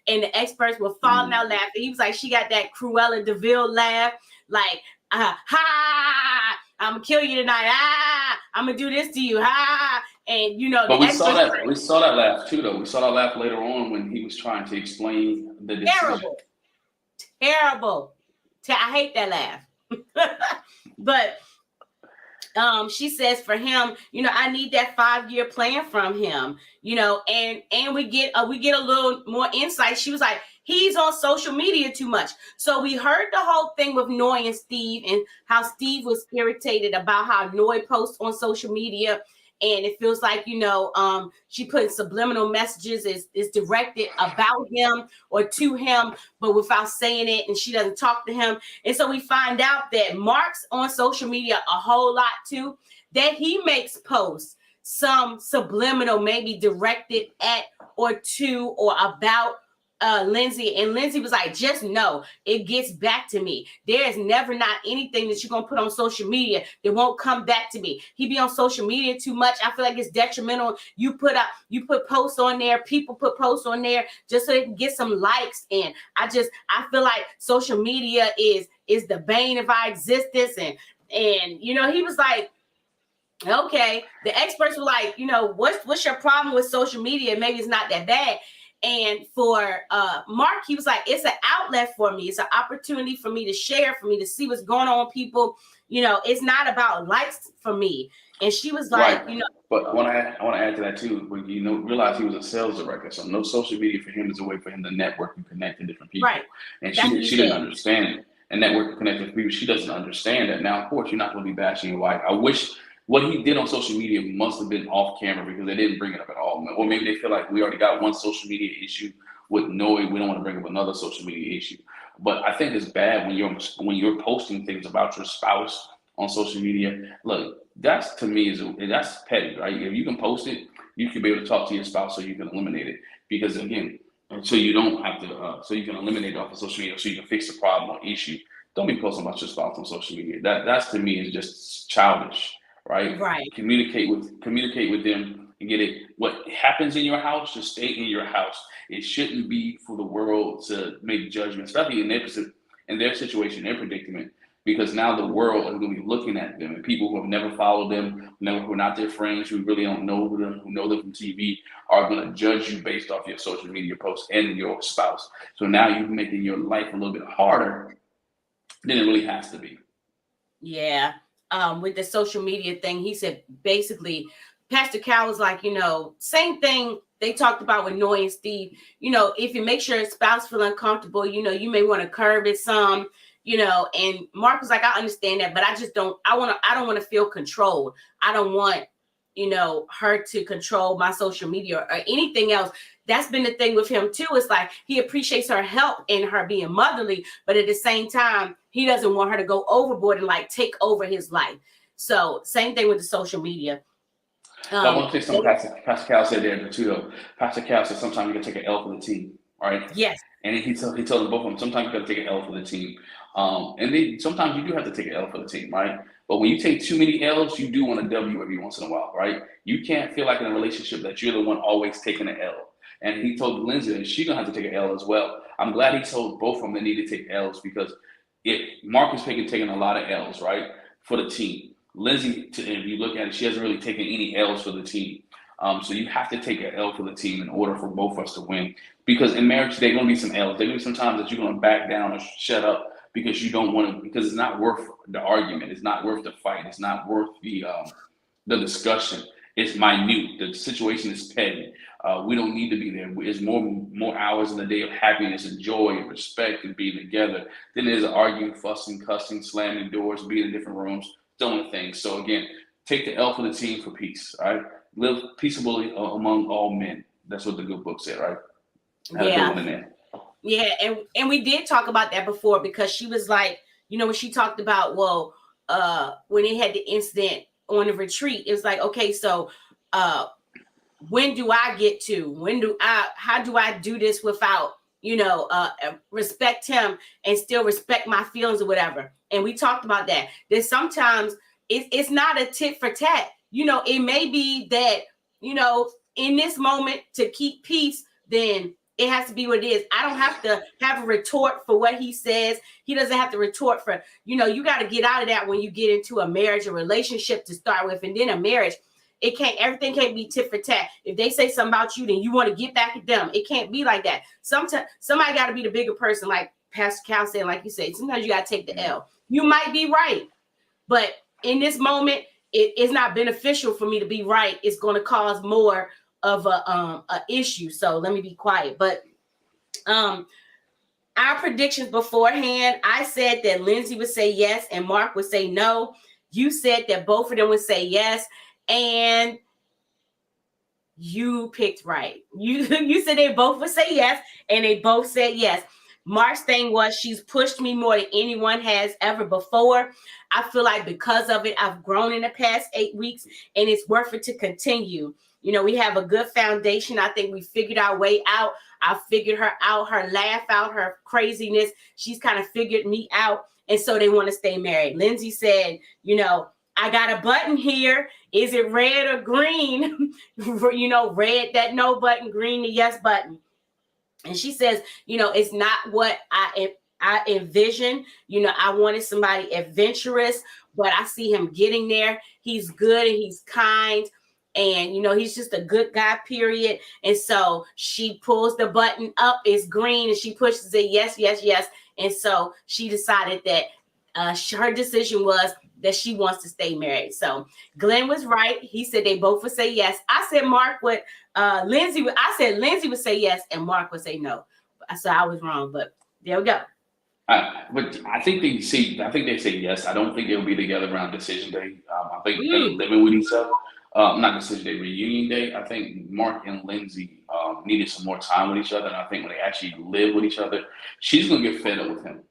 And the experts were falling out laughing. He was like, she got that Cruella DeVille laugh. Like, ha, I'm going to kill you tonight. I'm going to do this to you. Ha. And, but we saw that laugh too, though. We saw that laugh later on when he was trying to explain the decision. Terrible. I hate that laugh. But she says for him, I need that 5-year plan from him, and we get a little more insight. She was like, he's on social media too much. So we heard the whole thing with Noy and Steve and how Steve was irritated about how Noy posts on social media. And it feels like, she put subliminal messages is directed about him or to him, but without saying it. And she doesn't talk to him. And so we find out that Mark's on social media a whole lot too, that he makes posts, some subliminal, maybe directed at or to or about Lindsay. And Lindsay was like, just know it gets back to me. There is never not anything that you're gonna put on social media that won't come back to me. He be on social media too much. I feel like it's detrimental. You put posts on there, people put posts on there just so they can get some likes. And I feel like social media is the bane of our existence. And he was like, okay. The experts were like, what's your problem with social media? Maybe it's not that bad. And for Mark, he was like, it's an outlet for me. It's an opportunity for me to share, for me to see what's going on with people. It's not about likes for me. And she was like, right. But I want to add to that too. When realize he was a sales director, so no social media for him is a way for him to network and connect to different people. Right. And she didn't understand it. And network and connect with people, she doesn't understand that. Now, of course, you're not going to be bashing your wife. I wish. What he did on social media must have been off camera because they didn't bring it up at all. Or maybe they feel like we already got one social media issue with Noe. We don't want to bring up another social media issue. But I think it's bad when you're posting things about your spouse on social media. Look, that's to me that's petty, right? If you can post it, you can be able to talk to your spouse so you can eliminate it. Because again, so you don't have to, so you can eliminate it off of social media so you can fix the problem or issue. Don't be posting about your spouse on social media. That's to me is just childish. Right. Communicate with them and get it. What happens in your house should stay in your house. It shouldn't be for the world to make judgments, especially in their situation, their predicament. because now the world is going to be looking at them, and people who have never followed them, who are not their friends, who really don't know them, who know them from TV, are going to judge you based off your social media posts and your spouse. So now you're making your life a little bit harder than it really has to be. Yeah. With the social media thing, he said basically, Pastor Cal was like, same thing they talked about with Noy and Steve. If you make sure your spouse feel uncomfortable, you may want to curb it some. And Mark was like, I understand that, but I don't want to feel controlled. I don't want, her to control my social media or anything else. That's been the thing with him too. It's like he appreciates her help and her being motherly, but at the same time, he doesn't want her to go overboard and like take over his life. So same thing with the social media. I want to say something Pastor Cal said there too, though. Pastor Cal said sometimes you can take an L for the team, right? Yes. And he told them both of them, sometimes you got to take an L for the team. And then sometimes you do have to take an L for the team, right? But when you take too many L's, you do want a W every once in a while, right? You can't feel like in a relationship that you're the one always taking an L. And he told Lindsay that she's going to have to take an L as well. I'm glad he told both of them they need to take L's, because Mark is taking a lot of L's, right, for the team. Lindsay, if you look at it, she hasn't really taken any L's for the team. So you have to take an L for the team in order for both of us to win. Because in marriage, there are going to be some L's. There are going to be some times that you're going to back down or shut up because you don't want to, because it's not worth the argument. It's not worth the fight. It's not worth the discussion. It's minute. The situation is petty. We don't need to be there. It's more hours in the day of happiness and joy and respect and being together than there's arguing, fussing, cussing, slamming doors, being in different rooms, doing things. So again, take the L for the team for peace. All right, live peaceably among all men. That's what the good book said, right? Yeah, and we did talk about that before, because she was like, when she talked about, when they had the incident on the retreat, it was like, okay, so when do I get to? How do I do this without, respect him and still respect my feelings or whatever? And we talked about that. That sometimes it's not a tit for tat. It may be that, in this moment to keep peace, then it has to be what it is. I don't have to have a retort for what he says. He doesn't have to retort for, you got to get out of that when you get into a marriage, a relationship to start with, and then a marriage. Everything can't be tit for tat. If they say something about you, then you want to get back at them. It can't be like that. Sometimes somebody got to be the bigger person, like Pastor Cal said, like you said. Sometimes you got to take the L. You might be right, but in this moment, it's not beneficial for me to be right. It's going to cause more of a issue. So let me be quiet. But our predictions beforehand, I said that Lindsay would say yes and Mark would say no. You said that both of them would say yes, and you picked right. You said they both would say yes, and they both said yes. Mark's thing was, she's pushed me more than anyone has ever before. I feel like because of it, I've grown in the past 8 weeks, and it's worth it to continue. We have a good foundation. I think we figured our way out. I figured her out, her laugh out, her craziness. She's kind of figured me out. And so they want to stay married. Lindsay said, I got a button here. Is it red or green? Red, that no button, green, the yes button. And she says, it's not what I envisioned. I wanted somebody adventurous, but I see him getting there. He's good and he's kind. And, he's just a good guy, period. And so she pulls the button up. It's green. And she pushes it. Yes, yes, yes. And so she decided that her decision was that she wants to stay married. So Glenn was right. He said they both would say yes. I said Mark would, Lindsay would say yes and Mark would say no. So I was wrong, but there we go. But I think they say yes. I don't think they'll be together around decision day. I think they're living with each other. Not decision day, reunion day. I think Mark and Lindsay needed some more time with each other. And I think when they actually live with each other, she's going to get fed up with him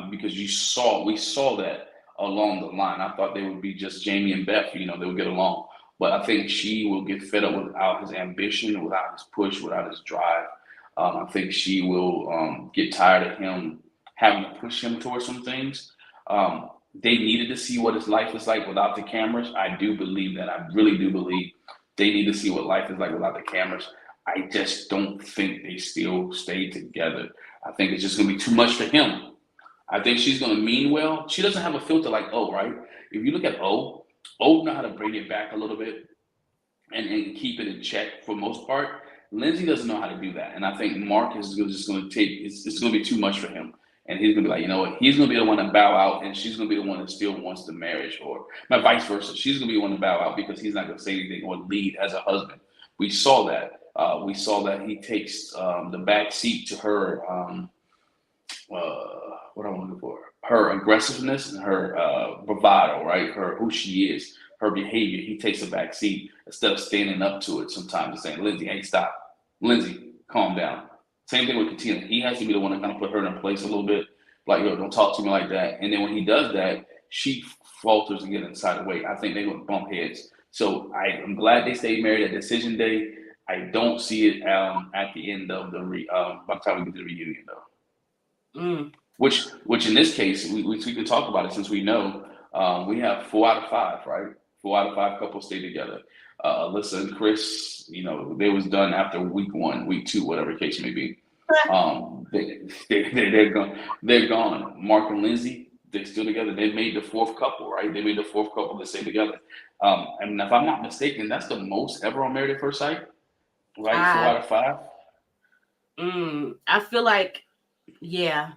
because we saw that along the line. I thought they would be just Jamie and Beth, they would get along. But I think she will get fed up without his ambition, without his push, without his drive. I think she will get tired of him having to push him towards some things. They needed to see what his life is like without the cameras. I do believe that. I really do believe they need to see what life is like without the cameras. I just don't think they still stay together. I think it's just going to be too much for him. I think she's going to mean well. She doesn't have a filter like O, right? If you look at O know how to bring it back a little bit and keep it in check for most part. Lindsay doesn't know how to do that, and I think Mark is just going to take it's going to be too much for him, and he's going to be like, you know what? He's going to be the one to bow out, and she's going to be the one that still wants the marriage, or not vice versa. She's going to be the one to bow out because he's not going to say anything or lead as a husband. We saw that. We saw that he takes the back seat to her. What I'm looking for, her aggressiveness and her bravado, right? Her who she is, her behavior. He takes a back seat instead of standing up to it sometimes and saying, Lindsay, hey, stop. Lindsay, calm down. Same thing with Katina. He has to be the one to kind of put her in place a little bit. Like, yo, don't talk to me like that. And then when he does that, she falters and gets inside the way. I think they're going to bump heads. So I'm glad they stayed married at decision day. I don't see it at the end of the by the time we get to the reunion, though. Mm. Which in this case, we can talk about it since we know we have 4 out of 5, right? 4 out of 5 couples stay together. Alyssa and Chris, you know, they was done after week 1, week 2, whatever the case may be. They're gone. They're gone. Mark and Lindsay, they're still together. They made the 4th couple, right? They made the 4th couple to stay together. And if I'm not mistaken, that's the most ever on Married at First Sight, right? 4 out of 5. I feel like, yeah,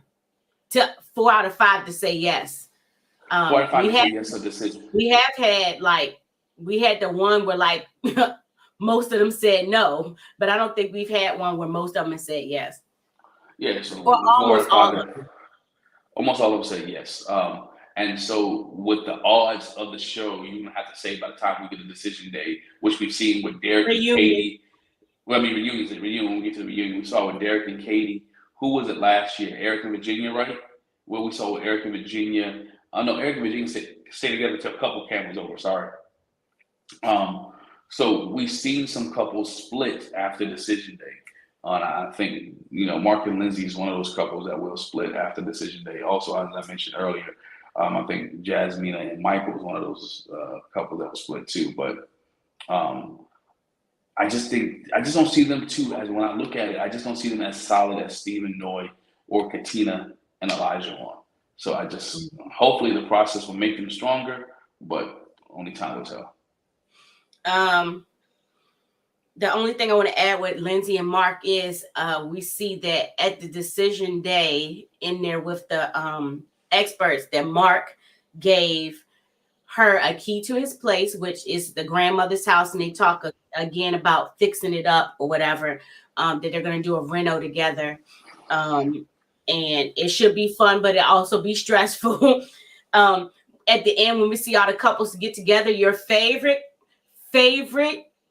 to 4 out of 5 to say yes. 4 out of 5 to say yes to decision. We have had we had the one where like most of them said no, but I don't think we've had one where most of them said yes. Yeah, so or almost all of them. Almost all of them say yes. And so with the odds of the show, you have to say by the time we get to decision day, which we've seen with Derek and Katie. Well, I mean, reunion, when we get to the reunion, we saw with Derek and Katie. Who was it last year? Eric and Virginia, right? Well, we saw with Eric and Virginia. No, Eric and Virginia stay together until a couple cameras over. Sorry. So we've seen some couples split after decision day. And I think, you know, Mark and Lindsay is one of those couples that will split after decision day. Also, as I mentioned earlier, I think Jasmina and Michael was one of those couples that was split too. But I just don't see them too, as when I look at it, I just don't see them as solid as Stephen Noy or Katina and Elijah on. So hopefully the process will make them stronger, but only time will tell. The only thing I want to add with Lindsay and Mark is we see that at the decision day in there with the experts that Mark gave her a key to his place, which is the grandmother's house, and they talk again about fixing it up or whatever, that they're going to do a reno together. And it should be fun, but it also be stressful. At the end, when we see all the couples get together, your favorite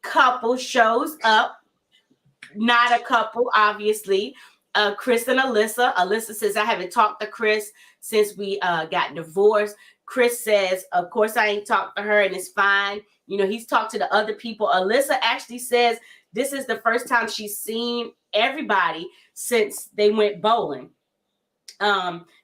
couple shows up. Not a couple, obviously. Chris and Alyssa. Alyssa says, I haven't talked to Chris since we got divorced. Chris says, of course, I ain't talked to her and it's fine. You know, he's talked to the other people. Alyssa actually says this is the first time she's seen everybody since they went bowling.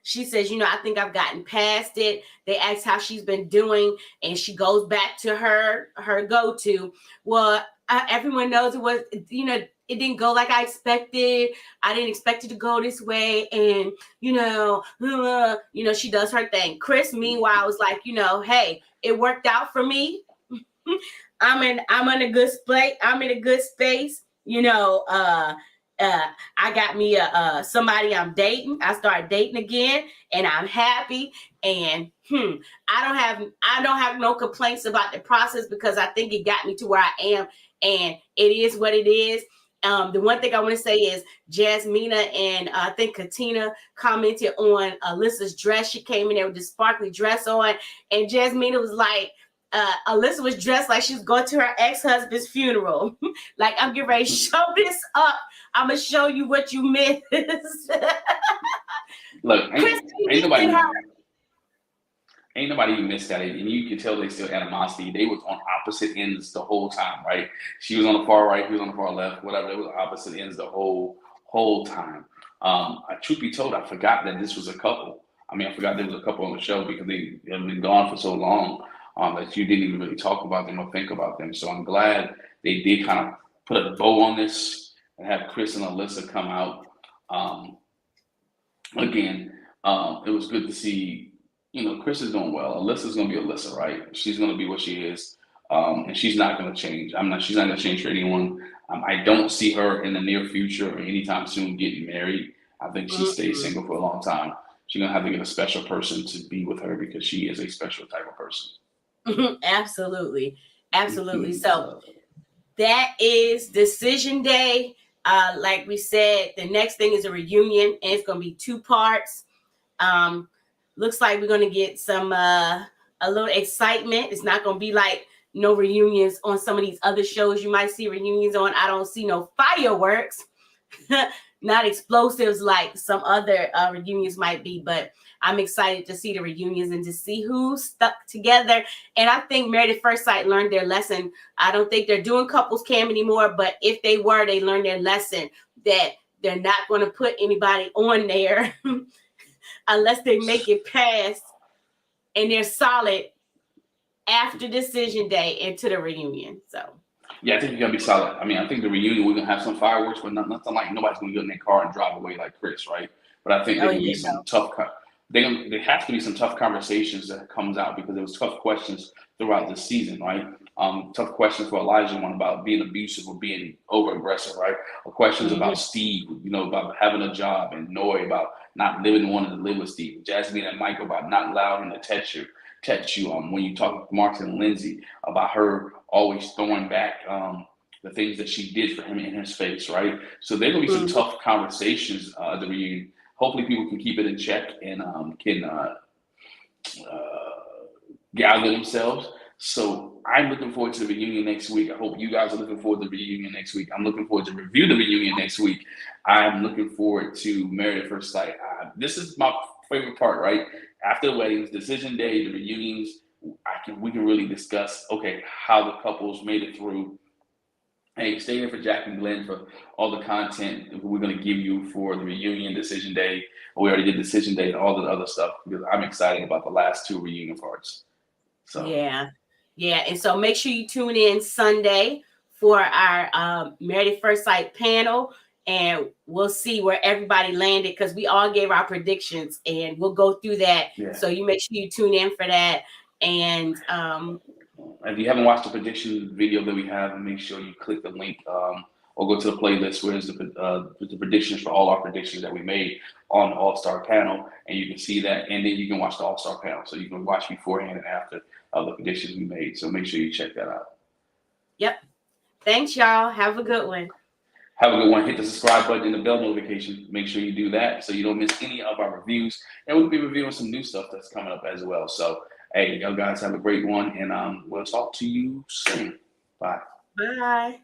She says, you know, I think I've gotten past it. They asked how she's been doing, and she goes back to her go-to. Well, everyone knows it was, you know, it didn't go like I expected. I didn't expect it to go this way. And, you know, she does her thing. Chris, meanwhile, was like, you know, hey, it worked out for me. I'm in a good space. I'm in a good space. You know, I got me somebody I'm dating. I started dating again, and I'm happy. And I don't have no complaints about the process because I think it got me to where I am, and it is what it is. The one thing I want to say is Jasmina and I think Katina commented on Alyssa's dress. She came in there with this sparkly dress on, and Jasmina was like, Alyssa was dressed like she was going to her ex-husband's funeral. Like, I'm getting ready to show this up. I'm going to show you what you missed. Look, ain't nobody even missed that. And you can tell they still animosity. They was on opposite ends the whole time, right? She was on the far right, he was on the far left, whatever. It was opposite ends the whole time. Truth be told, I forgot that this was a couple. I mean, I forgot there was a couple on the show because they have been gone for so long. That you didn't even really talk about them or think about them. So I'm glad they did kind of put a bow on this and have Chris and Alyssa come out. Again, It was good to see, Chris is doing well. Alyssa's going to be Alyssa, right? She's going to be what she is. And she's not going to change. She's not going to change for anyone. I don't see her in the near future or anytime soon getting married. I think she stays single for a long time. She's going to have to get a special person to be with her because she is a special type of person. Absolutely. So that is decision day. Like we said, the next thing is a reunion, and it's going to be 2 parts. Looks like we're going to get some a little excitement. It's not going to be like no reunions on some of these other shows you might see reunions on. I don't see no fireworks, not explosives like some other reunions might be, but I'm excited to see the reunions and to see who stuck together. And I think Married at First Sight learned their lesson. I don't think they're doing couples cam anymore, but if they were, they learned their lesson that they're not going to put anybody on there unless they make it past and they're solid after decision day into the reunion. So yeah, I think you're gonna be solid. I think the reunion, we're gonna have some fireworks, but nothing like nobody's gonna get in their car and drive away like Chris, right? But I think there can be some tough. There have to be some tough conversations that comes out because there was tough questions throughout the season, right? Tough questions for Elijah, one about being abusive or being over aggressive, right? Or questions about Steve, about having a job, and Noy about not wanting to live with Steve. Jasmine and Michael about not allowing him to text you. When you talk to Martin and Lindsay about her always throwing back the things that she did for him in his face, right? So there's gonna be some tough conversations at the reunion. Hopefully people can keep it in check and can gather themselves. So I'm looking forward to the reunion next week. I hope you guys are looking forward to the reunion next week. I'm looking forward to review the reunion next week. I'm looking forward to Married at First Sight. This is my favorite part, right? After the weddings, decision day, the reunions, we can really discuss, how the couples made it through. Hey, stay here for Jac and Glen for all the content we're going to give you for the reunion, decision day. We already did decision day and all the other stuff because I'm excited about the last 2 reunion parts. So yeah. And so make sure you tune in Sunday for our Married at First Sight panel, and we'll see where everybody landed because we all gave our predictions, and we'll go through that. Yeah. So you make sure you tune in for that. And if you haven't watched the prediction video that we have, make sure you click the link or go to the playlist where there's the predictions for all our predictions that we made on the All-Star panel, and you can see that, and then you can watch the All-Star panel, so you can watch beforehand and after the predictions we made. So make sure you check that out. Yep. Thanks, y'all. Have a good one. Have a good one. Hit the subscribe button and the bell notification. Make sure you do that so you don't miss any of our reviews. And we'll be reviewing some new stuff that's coming up as well. So, hey, y'all guys have a great one, and we'll talk to you soon. Bye. Bye.